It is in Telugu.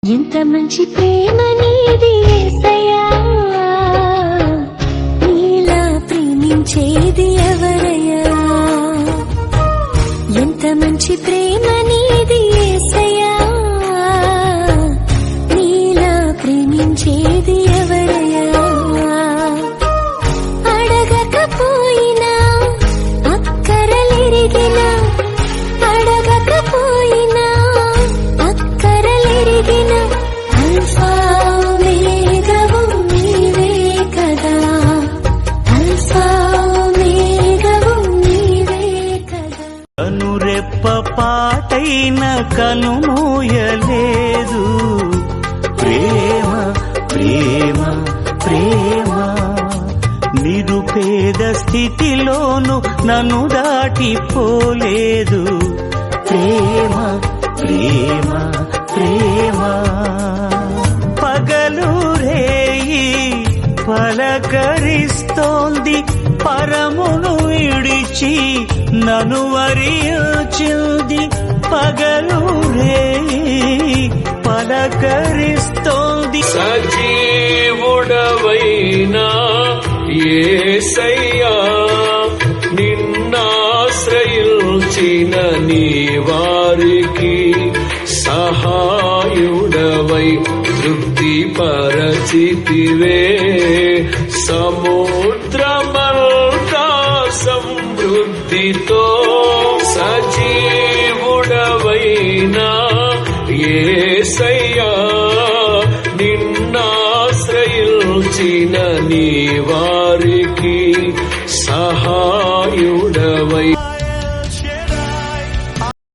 ఎంత మంచి ప్రేమ నీది యేసయ్యా, నీలా ప్రేమించేది ఎవరయ్యా. ఎంత మంచి ప్రేమ నీది యేసయ్యా, నీలా ప్రేమించేది ఎవరయ్యా. అడగకపోయినా అక్కరలెరిగినా, అడగకపోయినా అక్కరలెరిగిన అల్ఫా ఓమేగావు నీవే కదా, అల్ఫా ఓమేగావు నీవే కదా. కనురెప్ప పాటైన కనుమూయలేదు ప్రేమ ప్రేమ ప్రేమ. నిరుపేద స్థితిలోను నన్ను దాటిపోలేదు ప్రేమ ప్రేమ ప్రేమ. పగలు రేయి పలకరిస్తోంది, పరమును విడిచి నన్ను వరించింది. పగలు రేయి పలకరిస్తోంది. సజీవుడవైనా యేసయ్యా, నిన్నాశ్రయించిన నీ వారికి సహాయుడవై తృప్తి పరచితివే. సముద్రమంతా సమృద్ధితో సజీవుడవైనా యేసయ్యా, నిన్నాశ్రయించిన నీ వారికి సహాయుడవై